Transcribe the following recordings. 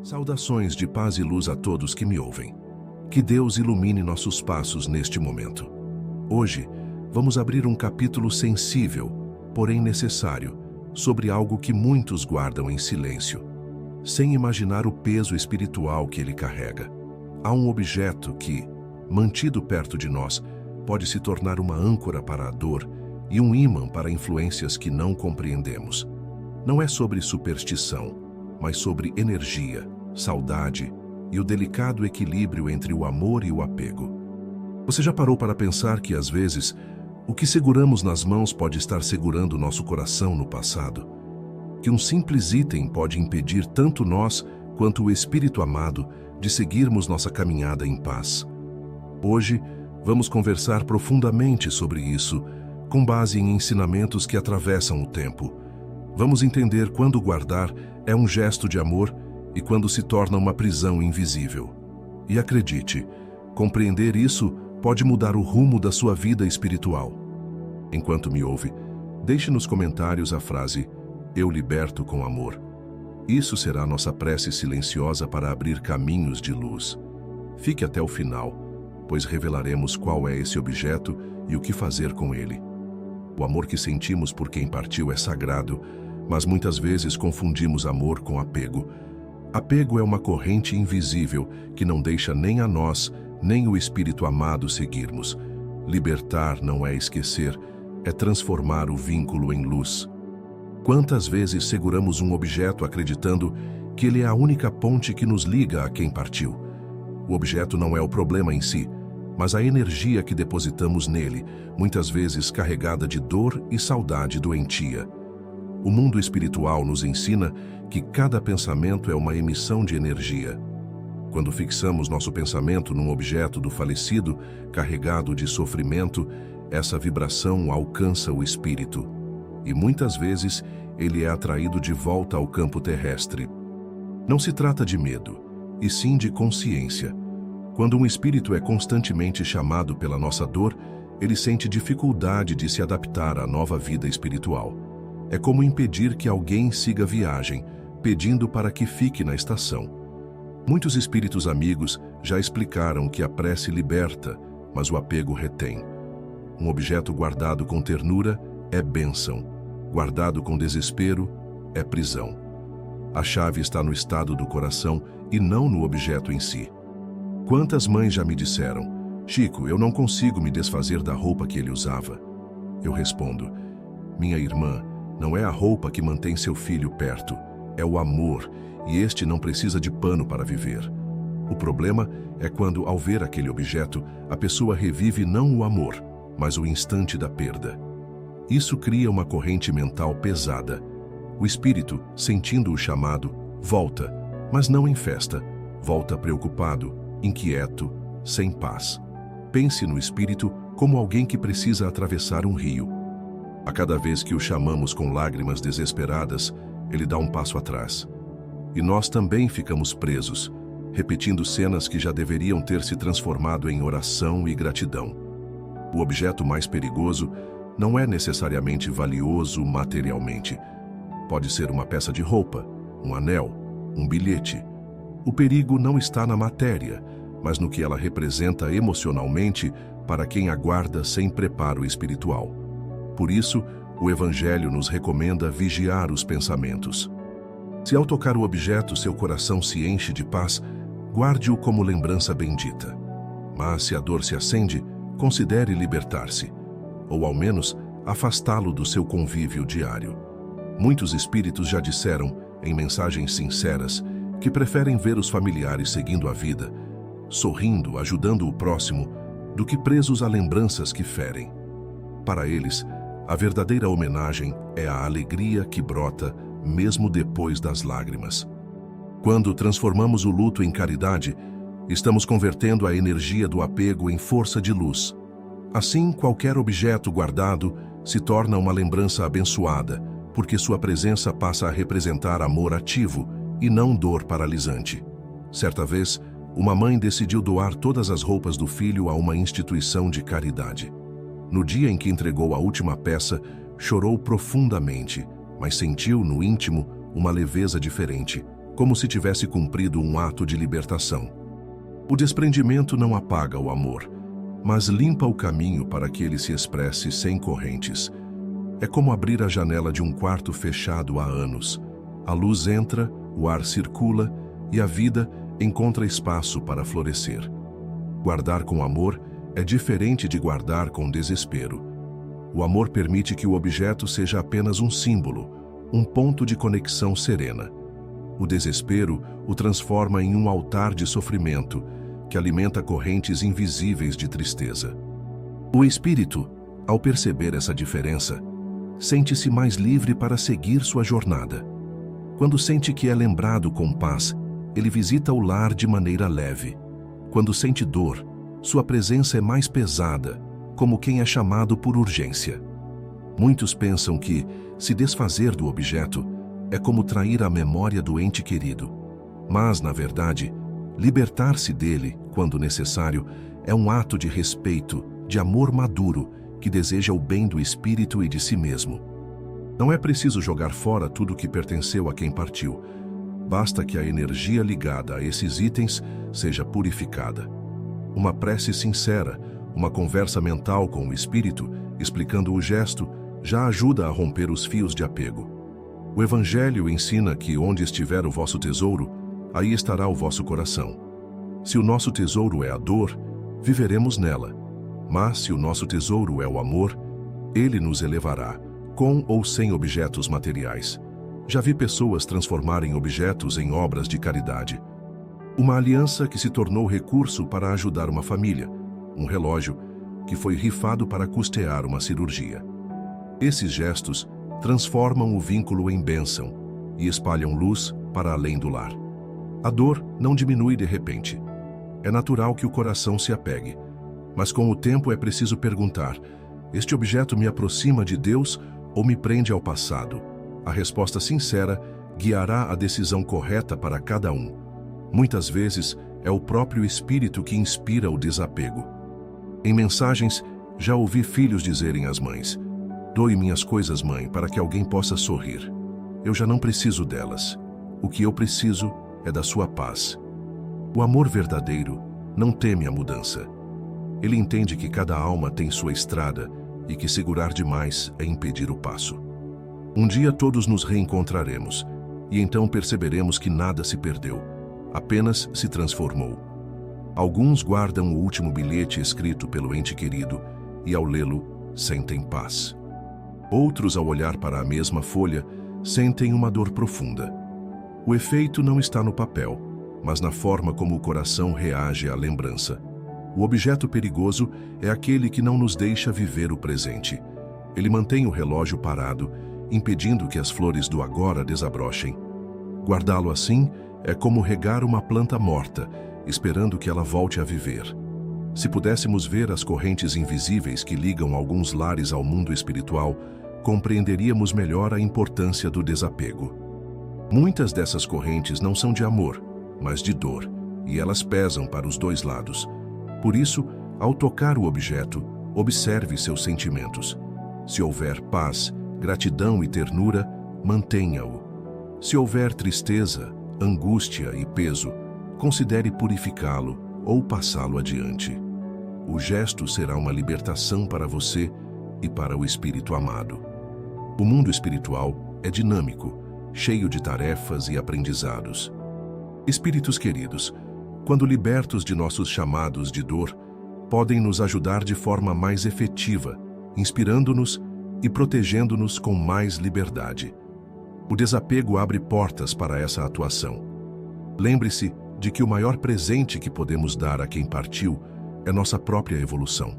Saudações de paz e luz a todos que me ouvem. Que Deus ilumine nossos passos neste momento. Hoje, vamos abrir um capítulo sensível, porém necessário, sobre algo que muitos guardam em silêncio, sem imaginar o peso espiritual que ele carrega. Há um objeto que, mantido perto de nós, pode se tornar uma âncora para a dor e um ímã para influências que não compreendemos. Não é sobre superstição, mas sobre energia, saudade e o delicado equilíbrio entre o amor e o apego. Você já parou para pensar que, às vezes, o que seguramos nas mãos pode estar segurando nosso coração no passado? Que um simples item pode impedir tanto nós quanto o Espírito amado de seguirmos nossa caminhada em paz. Hoje, vamos conversar profundamente sobre isso, com base em ensinamentos que atravessam o tempo. Vamos entender quando guardar é um gesto de amor e quando se torna uma prisão invisível. E acredite, compreender isso pode mudar o rumo da sua vida espiritual. Enquanto me ouve, deixe nos comentários a frase "Eu liberto com amor". Isso será nossa prece silenciosa para abrir caminhos de luz. Fique até o final, pois revelaremos qual é esse objeto e o que fazer com ele. O amor que sentimos por quem partiu é sagrado, mas muitas vezes confundimos amor com apego. Apego é uma corrente invisível que não deixa nem a nós, nem o Espírito amado seguirmos. Libertar não é esquecer, é transformar o vínculo em luz. Quantas vezes seguramos um objeto acreditando que ele é a única ponte que nos liga a quem partiu? O objeto não é o problema em si, mas a energia que depositamos nele, muitas vezes carregada de dor e saudade doentia. O mundo espiritual nos ensina que cada pensamento é uma emissão de energia. Quando fixamos nosso pensamento num objeto do falecido, carregado de sofrimento, essa vibração alcança o espírito. E muitas vezes ele é atraído de volta ao campo terrestre. Não se trata de medo, e sim de consciência. Quando um espírito é constantemente chamado pela nossa dor, ele sente dificuldade de se adaptar à nova vida espiritual. É como impedir que alguém siga a viagem, pedindo para que fique na estação. Muitos espíritos amigos já explicaram que a prece liberta, mas o apego retém. Um objeto guardado com ternura é bênção, guardado com desespero é prisão. A chave está no estado do coração e não no objeto em si. Quantas mães já me disseram: "Chico, eu não consigo me desfazer da roupa que ele usava"? Eu respondo: "Minha irmã, não é a roupa que mantém seu filho perto, é o amor, e este não precisa de pano para viver." O problema é quando, ao ver aquele objeto, a pessoa revive não o amor, mas o instante da perda. Isso cria uma corrente mental pesada. O espírito, sentindo o chamado, volta, mas não em festa, volta preocupado, inquieto, sem paz. Pense no espírito como alguém que precisa atravessar um rio. A cada vez que o chamamos com lágrimas desesperadas, ele dá um passo atrás. E nós também ficamos presos, repetindo cenas que já deveriam ter se transformado em oração e gratidão. O objeto mais perigoso não é necessariamente valioso materialmente. Pode ser uma peça de roupa, um anel, um bilhete. O perigo não está na matéria, mas no que ela representa emocionalmente para quem aguarda sem preparo espiritual. Por isso, o Evangelho nos recomenda vigiar os pensamentos. Se ao tocar o objeto seu coração se enche de paz, guarde-o como lembrança bendita. Mas se a dor se acende, considere libertar-se, ou ao menos afastá-lo do seu convívio diário. Muitos espíritos já disseram, em mensagens sinceras, que preferem ver os familiares seguindo a vida, sorrindo, ajudando o próximo, do que presos a lembranças que ferem. Para eles, a verdadeira homenagem é a alegria que brota mesmo depois das lágrimas. Quando transformamos o luto em caridade, estamos convertendo a energia do apego em força de luz. Assim, qualquer objeto guardado se torna uma lembrança abençoada, porque sua presença passa a representar amor ativo e não dor paralisante. Certa vez, uma mãe decidiu doar todas as roupas do filho a uma instituição de caridade. No dia em que entregou a última peça, chorou profundamente, mas sentiu no íntimo uma leveza diferente, como se tivesse cumprido um ato de libertação. O desprendimento não apaga o amor, mas limpa o caminho para que ele se expresse sem correntes. É como abrir a janela de um quarto fechado há anos. A luz entra, o ar circula e a vida encontra espaço para florescer. Guardar com amor é diferente de guardar com desespero. O amor permite que o objeto seja apenas um símbolo, um ponto de conexão serena. O desespero o transforma em um altar de sofrimento que alimenta correntes invisíveis de tristeza. O espírito, ao perceber essa diferença, sente-se mais livre para seguir sua jornada. Quando sente que é lembrado com paz, ele visita o lar de maneira leve. Quando sente dor, sua presença é mais pesada, como quem é chamado por urgência. Muitos pensam que, se desfazer do objeto, é como trair a memória do ente querido. Mas, na verdade, libertar-se dele, quando necessário, é um ato de respeito, de amor maduro, que deseja o bem do espírito e de si mesmo. Não é preciso jogar fora tudo que pertenceu a quem partiu. Basta que a energia ligada a esses itens seja purificada. Uma prece sincera, uma conversa mental com o espírito, explicando o gesto, já ajuda a romper os fios de apego. O Evangelho ensina que onde estiver o vosso tesouro, aí estará o vosso coração. Se o nosso tesouro é a dor, viveremos nela. Mas se o nosso tesouro é o amor, ele nos elevará, com ou sem objetos materiais. Já vi pessoas transformarem objetos em obras de caridade. Uma aliança que se tornou recurso para ajudar uma família, um relógio que foi rifado para custear uma cirurgia. Esses gestos transformam o vínculo em bênção e espalham luz para além do lar. A dor não diminui de repente. É natural que o coração se apegue, mas com o tempo é preciso perguntar: este objeto me aproxima de Deus ou me prende ao passado? A resposta sincera guiará a decisão correta para cada um. Muitas vezes, é o próprio espírito que inspira o desapego. Em mensagens, já ouvi filhos dizerem às mães: doe minhas coisas, mãe, para que alguém possa sorrir. Eu já não preciso delas. O que eu preciso é da sua paz. O amor verdadeiro não teme a mudança. Ele entende que cada alma tem sua estrada e que segurar demais é impedir o passo. Um dia todos nos reencontraremos, e então perceberemos que nada se perdeu, apenas se transformou. Alguns guardam o último bilhete escrito pelo ente querido e, ao lê-lo, sentem paz. Outros, ao olhar para a mesma folha, sentem uma dor profunda. O efeito não está no papel, mas na forma como o coração reage à lembrança. O objeto perigoso é aquele que não nos deixa viver o presente. Ele mantém o relógio parado, impedindo que as flores do agora desabrochem. Guardá-lo assim é como regar uma planta morta, esperando que ela volte a viver. Se pudéssemos ver as correntes invisíveis que ligam alguns lares ao mundo espiritual, compreenderíamos melhor a importância do desapego. Muitas dessas correntes não são de amor, mas de dor, e elas pesam para os dois lados. Por isso, ao tocar o objeto, observe seus sentimentos. Se houver paz, gratidão e ternura, mantenha-o. Se houver tristeza, angústia e peso, considere purificá-lo ou passá-lo adiante. O gesto será uma libertação para você e para o espírito amado. O mundo espiritual é dinâmico, cheio de tarefas e aprendizados. Espíritos queridos, quando libertos de nossos chamados de dor, podem nos ajudar de forma mais efetiva, inspirando-nos e protegendo-nos com mais liberdade. O desapego abre portas para essa atuação. Lembre-se de que o maior presente que podemos dar a quem partiu é nossa própria evolução.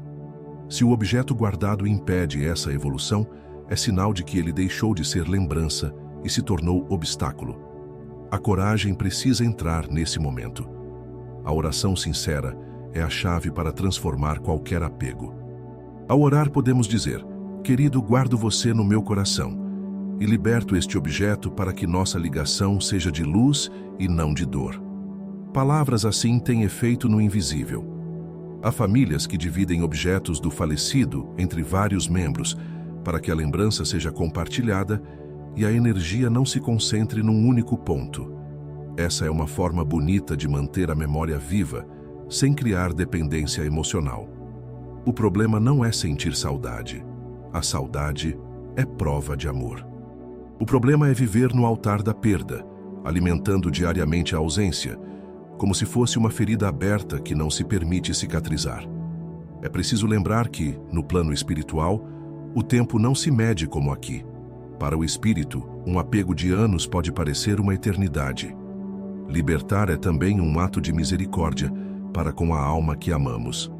Se o objeto guardado impede essa evolução, é sinal de que ele deixou de ser lembrança e se tornou obstáculo. A coragem precisa entrar nesse momento. A oração sincera é a chave para transformar qualquer apego. Ao orar podemos dizer: querido, guardo você no meu coração e liberto este objeto para que nossa ligação seja de luz e não de dor. Palavras assim têm efeito no invisível. Há famílias que dividem objetos do falecido entre vários membros para que a lembrança seja compartilhada e a energia não se concentre num único ponto. Essa é uma forma bonita de manter a memória viva, sem criar dependência emocional. O problema não é sentir saudade. A saudade é prova de amor. O problema é viver no altar da perda, alimentando diariamente a ausência, como se fosse uma ferida aberta que não se permite cicatrizar. É preciso lembrar que, no plano espiritual, o tempo não se mede como aqui. Para o espírito, um apego de anos pode parecer uma eternidade. Libertar é também um ato de misericórdia para com a alma que amamos.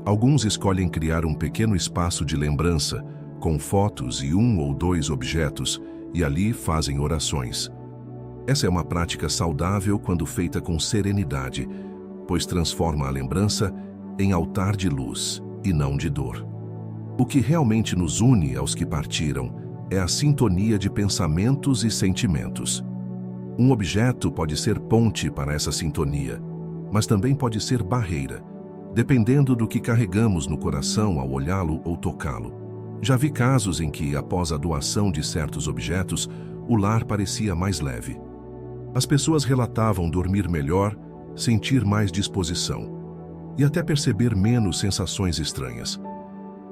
Alguns escolhem criar um pequeno espaço de lembrança, com fotos e 1 ou 2 objetos, e ali fazem orações. Essa é uma prática saudável quando feita com serenidade, pois transforma a lembrança em altar de luz e não de dor. O que realmente nos une aos que partiram é a sintonia de pensamentos e sentimentos. Um objeto pode ser ponte para essa sintonia, mas também pode ser barreira, dependendo do que carregamos no coração ao olhá-lo ou tocá-lo. Já vi casos em que, após a doação de certos objetos, o lar parecia mais leve. As pessoas relatavam dormir melhor, sentir mais disposição e até perceber menos sensações estranhas.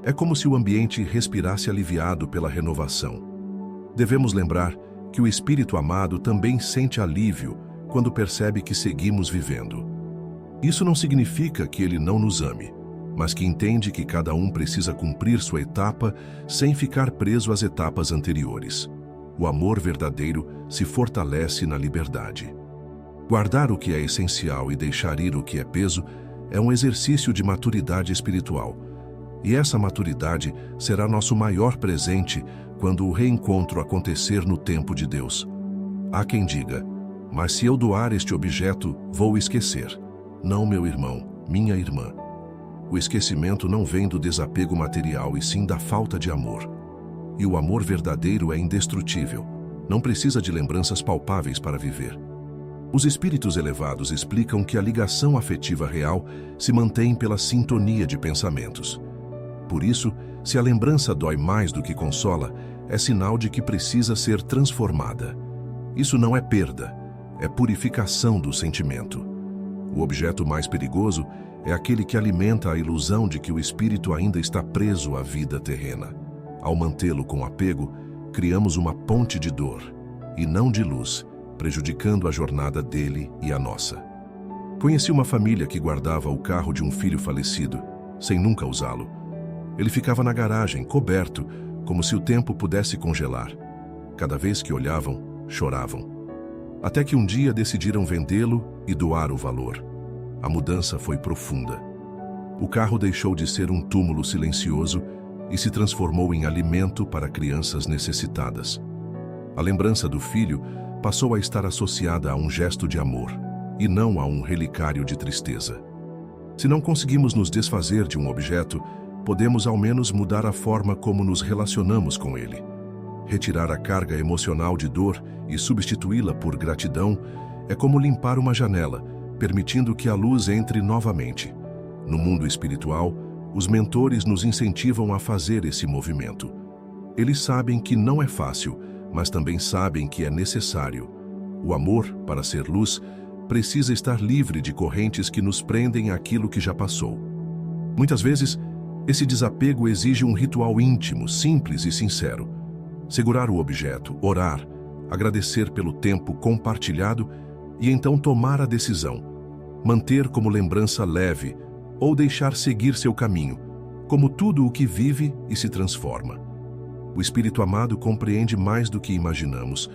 É como se o ambiente respirasse aliviado pela renovação. Devemos lembrar que o espírito amado também sente alívio quando percebe que seguimos vivendo. Isso não significa que ele não nos ame, mas que entende que cada um precisa cumprir sua etapa sem ficar preso às etapas anteriores. O amor verdadeiro se fortalece na liberdade. Guardar o que é essencial e deixar ir o que é peso é um exercício de maturidade espiritual. E essa maturidade será nosso maior presente quando o reencontro acontecer no tempo de Deus. Há quem diga, mas se eu doar este objeto, vou esquecer. Não, meu irmão, minha irmã. O esquecimento não vem do desapego material e sim da falta de amor. E o amor verdadeiro é indestrutível. Não precisa de lembranças palpáveis para viver. Os espíritos elevados explicam que a ligação afetiva real se mantém pela sintonia de pensamentos. Por isso, se a lembrança dói mais do que consola, é sinal de que precisa ser transformada. Isso não é perda, é purificação do sentimento. O objeto mais perigoso é aquele que alimenta a ilusão de que o espírito ainda está preso à vida terrena. Ao mantê-lo com apego, criamos uma ponte de dor, e não de luz, prejudicando a jornada dele e a nossa. Conheci uma família que guardava o carro de um filho falecido, sem nunca usá-lo. Ele ficava na garagem, coberto, como se o tempo pudesse congelar. Cada vez que olhavam, choravam. Até que um dia decidiram vendê-lo e doar o valor. A mudança foi profunda. O carro deixou de ser um túmulo silencioso e se transformou em alimento para crianças necessitadas. A lembrança do filho passou a estar associada a um gesto de amor, e não a um relicário de tristeza. Se não conseguimos nos desfazer de um objeto, podemos ao menos mudar a forma como nos relacionamos com ele. Retirar a carga emocional de dor e substituí-la por gratidão é como limpar uma janela, permitindo que a luz entre novamente. No mundo espiritual, os mentores nos incentivam a fazer esse movimento. Eles sabem que não é fácil, mas também sabem que é necessário. O amor, para ser luz, precisa estar livre de correntes que nos prendem àquilo que já passou. Muitas vezes, esse desapego exige um ritual íntimo, simples e sincero. Segurar o objeto, orar, agradecer pelo tempo compartilhado e então tomar a decisão. Manter como lembrança leve ou deixar seguir seu caminho, como tudo o que vive e se transforma. O Espírito amado compreende mais do que imaginamos.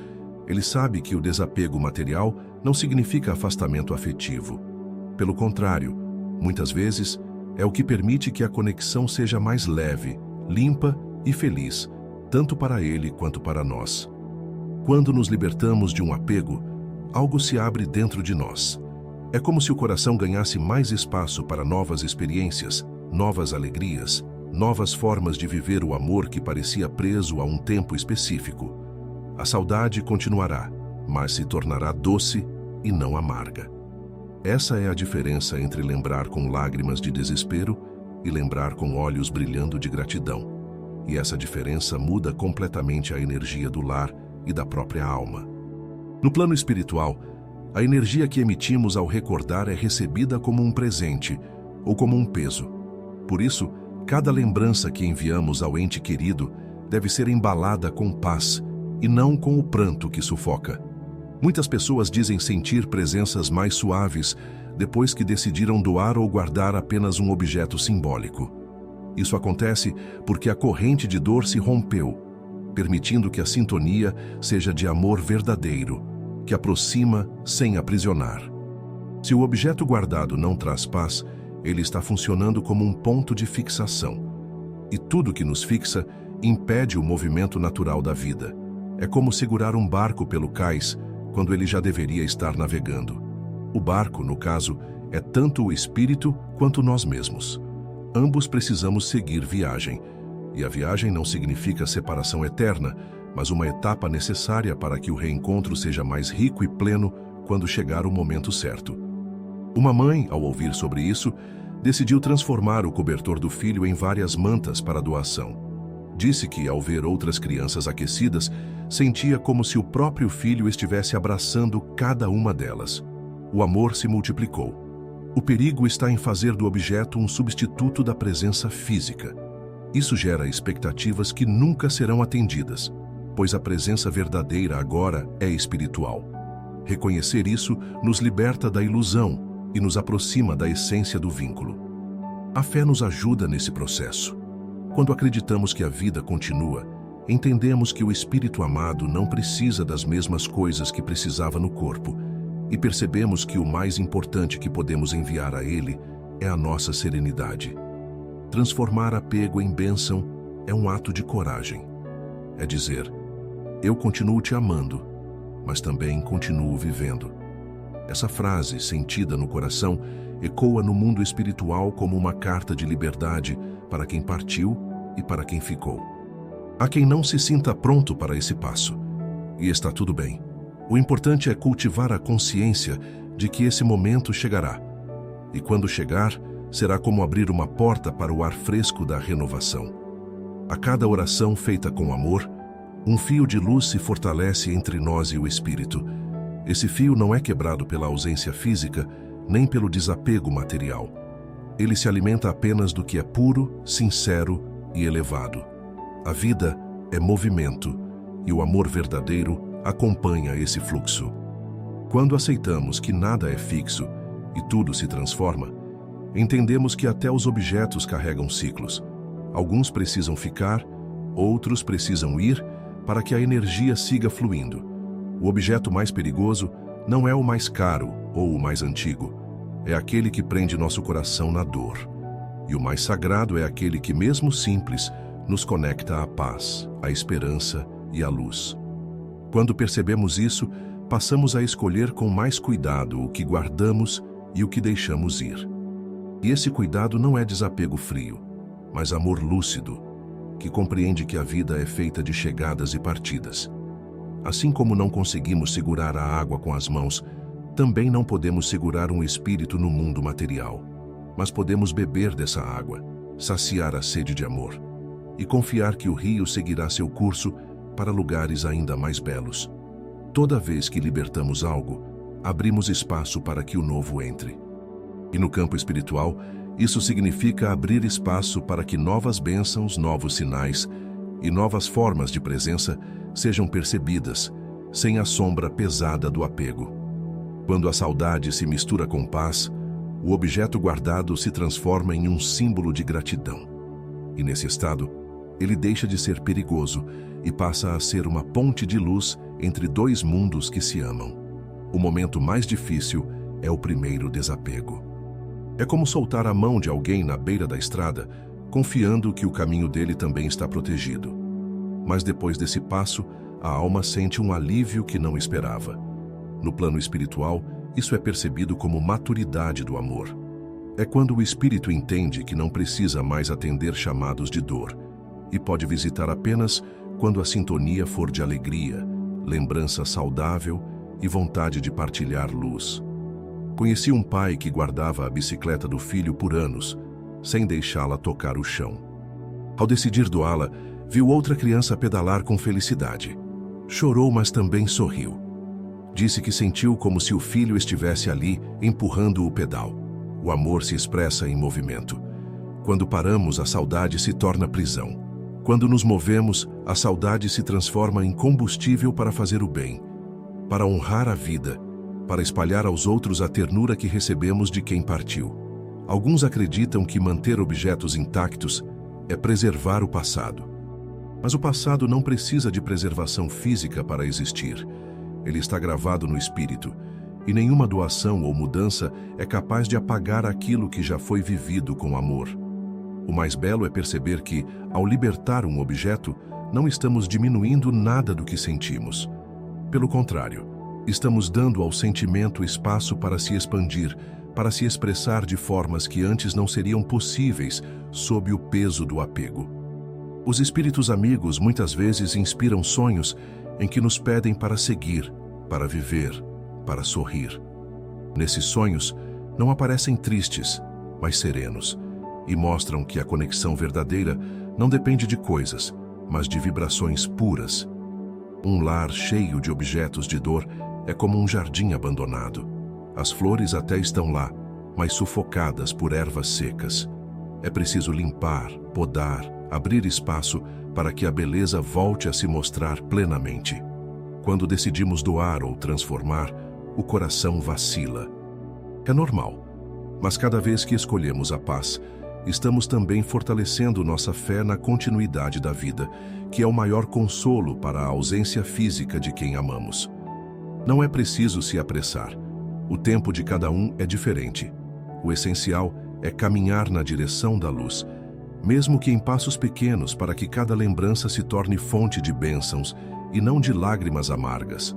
Ele sabe que o desapego material não significa afastamento afetivo. Pelo contrário, muitas vezes, é o que permite que a conexão seja mais leve, limpa e feliz, tanto para ele quanto para nós. Quando nos libertamos de um apego, algo se abre dentro de nós. É como se o coração ganhasse mais espaço para novas experiências, novas alegrias, novas formas de viver o amor que parecia preso a um tempo específico. A saudade continuará, mas se tornará doce e não amarga. Essa é a diferença entre lembrar com lágrimas de desespero e lembrar com olhos brilhando de gratidão. E essa diferença muda completamente a energia do lar e da própria alma. No plano espiritual, A energia que emitimos ao recordar é recebida como um presente ou como um peso. Por isso, cada lembrança que enviamos ao ente querido deve ser embalada com paz e não com o pranto que sufoca. Muitas pessoas dizem sentir presenças mais suaves depois que decidiram doar ou guardar apenas um objeto simbólico. Isso acontece porque a corrente de dor se rompeu, permitindo que a sintonia seja de amor verdadeiro, que aproxima sem aprisionar. Se o objeto guardado não traz paz, ele está funcionando como um ponto de fixação. E tudo que nos fixa impede o movimento natural da vida. É como segurar um barco pelo cais quando ele já deveria estar navegando. O barco, no caso, é tanto o espírito quanto nós mesmos. Ambos precisamos seguir viagem. E a viagem não significa separação eterna, mas uma etapa necessária para que o reencontro seja mais rico e pleno quando chegar o momento certo. Uma mãe, ao ouvir sobre isso, decidiu transformar o cobertor do filho em várias mantas para doação. Disse que, ao ver outras crianças aquecidas, sentia como se o próprio filho estivesse abraçando cada uma delas. O amor se multiplicou. O perigo está em fazer do objeto um substituto da presença física. Isso gera expectativas que nunca serão atendidas, pois a presença verdadeira agora é espiritual. Reconhecer isso nos liberta da ilusão e nos aproxima da essência do vínculo. A fé nos ajuda nesse processo. Quando acreditamos que a vida continua, entendemos que o Espírito amado não precisa das mesmas coisas que precisava no corpo, e percebemos que o mais importante que podemos enviar a Ele é a nossa serenidade. Transformar apego em bênção é um ato de coragem. É dizer, eu continuo te amando, mas também continuo vivendo. Essa frase, sentida no coração, ecoa no mundo espiritual como uma carta de liberdade para quem partiu e para quem ficou. Há quem não se sinta pronto para esse passo, e está tudo bem. O importante é cultivar a consciência de que esse momento chegará. E quando chegar, será como abrir uma porta para o ar fresco da renovação. A cada oração feita com amor, um fio de luz se fortalece entre nós e o Espírito. Esse fio não é quebrado pela ausência física, nem pelo desapego material. Ele se alimenta apenas do que é puro, sincero e elevado. A vida é movimento, e o amor verdadeiro acompanha esse fluxo. Quando aceitamos que nada é fixo e tudo se transforma, entendemos que até os objetos carregam ciclos. Alguns precisam ficar, outros precisam ir para que a energia siga fluindo. O objeto mais perigoso não é o mais caro ou o mais antigo, é aquele que prende nosso coração na dor. E o mais sagrado é aquele que, mesmo simples, nos conecta à paz, à esperança e à luz. Quando percebemos isso, passamos a escolher com mais cuidado o que guardamos e o que deixamos ir. E esse cuidado não é desapego frio, mas amor lúcido, que compreende que a vida é feita de chegadas e partidas. Assim como não conseguimos segurar a água com as mãos, também não podemos segurar um espírito no mundo material. Mas podemos beber dessa água, saciar a sede de amor e confiar que o rio seguirá seu curso para lugares ainda mais belos. Toda vez que libertamos algo, abrimos espaço para que o novo entre. E no campo espiritual, isso significa abrir espaço para que novas bênçãos, novos sinais e novas formas de presença sejam percebidas, sem a sombra pesada do apego. Quando a saudade se mistura com paz, o objeto guardado se transforma em um símbolo de gratidão. E nesse estado, ele deixa de ser perigoso e passa a ser uma ponte de luz entre dois mundos que se amam. O momento mais difícil é o primeiro desapego. É como soltar a mão de alguém na beira da estrada, confiando que o caminho dele também está protegido. Mas depois desse passo, a alma sente um alívio que não esperava. No plano espiritual, isso é percebido como maturidade do amor. É quando o espírito entende que não precisa mais atender chamados de dor e pode visitar apenas quando a sintonia for de alegria, lembrança saudável e vontade de partilhar luz. Conheci um pai que guardava a bicicleta do filho por anos, sem deixá-la tocar o chão. Ao decidir doá-la, viu outra criança pedalar com felicidade. Chorou, mas também sorriu. Disse que sentiu como se o filho estivesse ali, empurrando o pedal. O amor se expressa em movimento. Quando paramos, a saudade se torna prisão. Quando nos movemos, a saudade se transforma em combustível para fazer o bem, para honrar a vida, para espalhar aos outros a ternura que recebemos de quem partiu. Alguns acreditam que manter objetos intactos é preservar o passado. Mas o passado não precisa de preservação física para existir. Ele está gravado no espírito, e nenhuma doação ou mudança é capaz de apagar aquilo que já foi vivido com amor. O mais belo é perceber que, ao libertar um objeto, não estamos diminuindo nada do que sentimos. Pelo contrário, estamos dando ao sentimento espaço para se expandir, para se expressar de formas que antes não seriam possíveis sob o peso do apego. Os espíritos amigos muitas vezes inspiram sonhos em que nos pedem para seguir, para viver, para sorrir. Nesses sonhos, não aparecem tristes, mas serenos, e mostram que a conexão verdadeira não depende de coisas, mas de vibrações puras. Um lar cheio de objetos de dor é como um jardim abandonado. As flores até estão lá, mas sufocadas por ervas secas. É preciso limpar, podar, abrir espaço para que a beleza volte a se mostrar plenamente. Quando decidimos doar ou transformar, o coração vacila. É normal, mas cada vez que escolhemos a paz, estamos também fortalecendo nossa fé na continuidade da vida, que é o maior consolo para a ausência física de quem amamos. Não é preciso se apressar. O tempo de cada um é diferente. O essencial é caminhar na direção da luz, mesmo que em passos pequenos, para que cada lembrança se torne fonte de bênçãos e não de lágrimas amargas.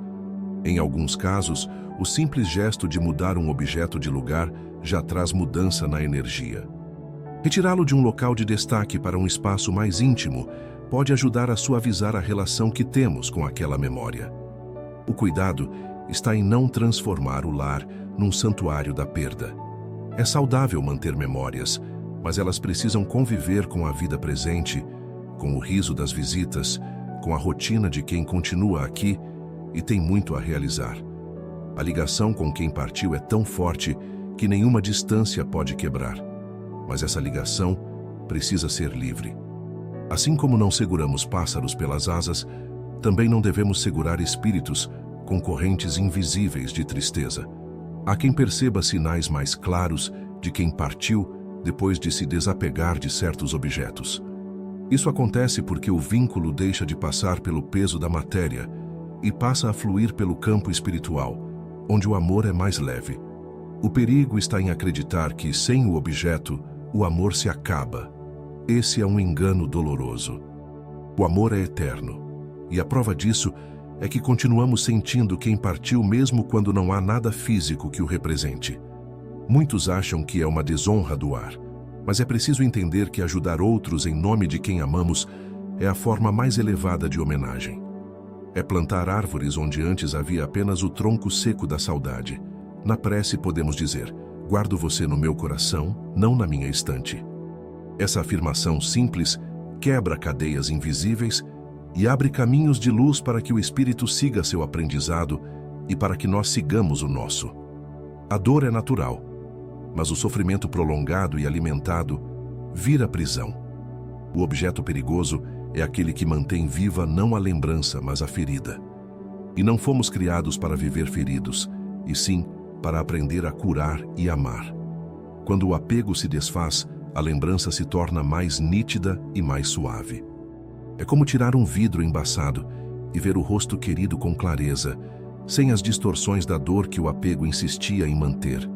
Em alguns casos, o simples gesto de mudar um objeto de lugar já traz mudança na energia. Retirá-lo de um local de destaque para um espaço mais íntimo pode ajudar a suavizar a relação que temos com aquela memória. O cuidado está em não transformar o lar num santuário da perda. É saudável manter memórias, mas elas precisam conviver com a vida presente, com o riso das visitas, com a rotina de quem continua aqui e tem muito a realizar. A ligação com quem partiu é tão forte que nenhuma distância pode quebrar. Mas essa ligação precisa ser livre. Assim como não seguramos pássaros pelas asas, também não devemos segurar espíritos com correntes invisíveis de tristeza. Há quem perceba sinais mais claros de quem partiu depois de se desapegar de certos objetos. Isso acontece porque o vínculo deixa de passar pelo peso da matéria e passa a fluir pelo campo espiritual, onde o amor é mais leve. O perigo está em acreditar que, sem o objeto, o amor se acaba. Esse é um engano doloroso. O amor é eterno, e a prova disso é que continuamos sentindo quem partiu mesmo quando não há nada físico que o represente. Muitos acham que é uma desonra doar, mas é preciso entender que ajudar outros em nome de quem amamos é a forma mais elevada de homenagem. É plantar árvores onde antes havia apenas o tronco seco da saudade. Na prece podemos dizer: guardo você no meu coração, não na minha estante. Essa afirmação simples quebra cadeias invisíveis e abre caminhos de luz para que o espírito siga seu aprendizado e para que nós sigamos o nosso. A dor é natural, mas o sofrimento prolongado e alimentado vira prisão. O objeto perigoso é aquele que mantém viva não a lembrança, mas a ferida. E não fomos criados para viver feridos, e sim para aprender a curar e amar. Quando o apego se desfaz, a lembrança se torna mais nítida e mais suave. É como tirar um vidro embaçado e ver o rosto querido com clareza, sem as distorções da dor que o apego insistia em manter.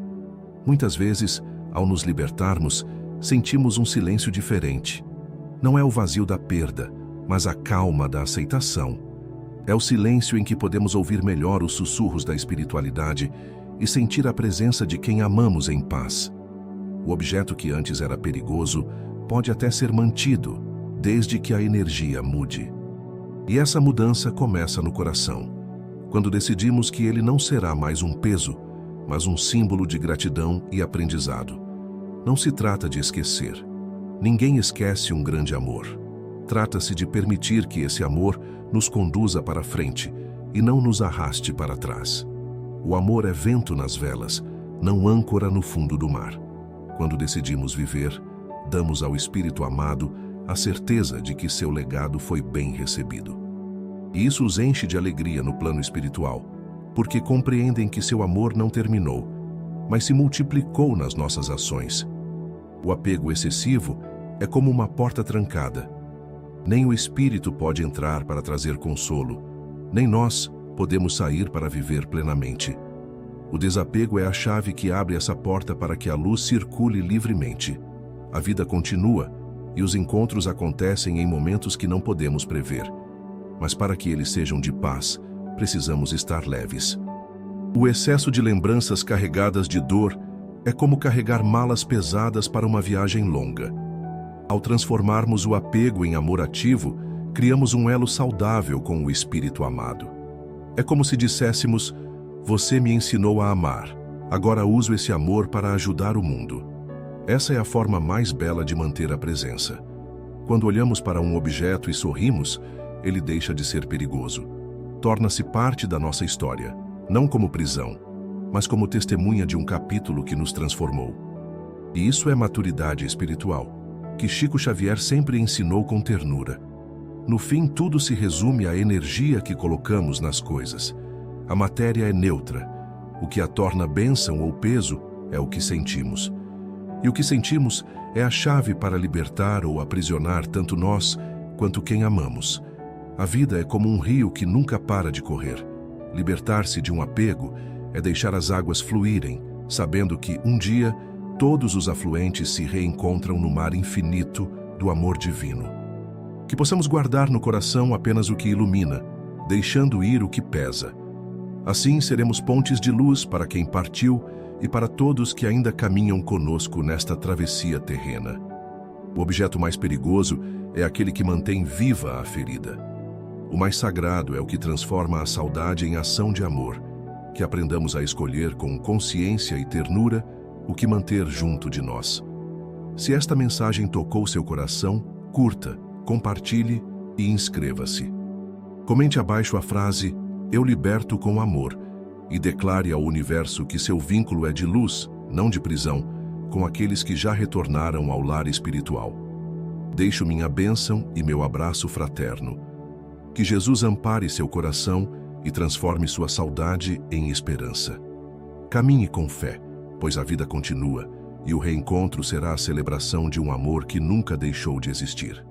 Muitas vezes, ao nos libertarmos, sentimos um silêncio diferente. Não é o vazio da perda, mas a calma da aceitação. É o silêncio em que podemos ouvir melhor os sussurros da espiritualidade e sentir a presença de quem amamos em paz. O objeto que antes era perigoso pode até ser mantido, desde que a energia mude. E essa mudança começa no coração, quando decidimos que ele não será mais um peso, mas um símbolo de gratidão e aprendizado. Não se trata de esquecer. Ninguém esquece um grande amor. Trata-se de permitir que esse amor nos conduza para frente e não nos arraste para trás. O amor é vento nas velas, não âncora no fundo do mar. Quando decidimos viver, damos ao Espírito amado a certeza de que seu legado foi bem recebido. E isso os enche de alegria no plano espiritual, porque compreendem que seu amor não terminou, mas se multiplicou nas nossas ações. O apego excessivo é como uma porta trancada. Nem o Espírito pode entrar para trazer consolo, nem nós podemos sair para viver plenamente. O desapego é a chave que abre essa porta para que a luz circule livremente. A vida continua e os encontros acontecem em momentos que não podemos prever. Mas para que eles sejam de paz, precisamos estar leves. O excesso de lembranças carregadas de dor é como carregar malas pesadas para uma viagem longa. Ao transformarmos o apego em amor ativo, criamos um elo saudável com o Espírito amado. É como se disséssemos: você me ensinou a amar, agora uso esse amor para ajudar o mundo. Essa é a forma mais bela de manter a presença. Quando olhamos para um objeto e sorrimos, ele deixa de ser perigoso. Torna-se parte da nossa história, não como prisão, mas como testemunha de um capítulo que nos transformou. E isso é maturidade espiritual, que Chico Xavier sempre ensinou com ternura. No fim, tudo se resume à energia que colocamos nas coisas. A matéria é neutra. O que a torna bênção ou peso é o que sentimos. E o que sentimos é a chave para libertar ou aprisionar tanto nós quanto quem amamos. A vida é como um rio que nunca para de correr. Libertar-se de um apego é deixar as águas fluírem, sabendo que, um dia, todos os afluentes se reencontram no mar infinito do amor divino. Que possamos guardar no coração apenas o que ilumina, deixando ir o que pesa. Assim seremos pontes de luz para quem partiu e para todos que ainda caminham conosco nesta travessia terrena. O objeto mais perigoso é aquele que mantém viva a ferida. O mais sagrado é o que transforma a saudade em ação de amor, que aprendamos a escolher com consciência e ternura o que manter junto de nós. Se esta mensagem tocou seu coração, curta, compartilhe e inscreva-se. Comente abaixo a frase "Eu liberto com amor" e declare ao universo que seu vínculo é de luz, não de prisão, com aqueles que já retornaram ao lar espiritual. Deixo minha bênção e meu abraço fraterno. Que Jesus ampare seu coração e transforme sua saudade em esperança. Caminhe com fé, pois a vida continua e o reencontro será a celebração de um amor que nunca deixou de existir.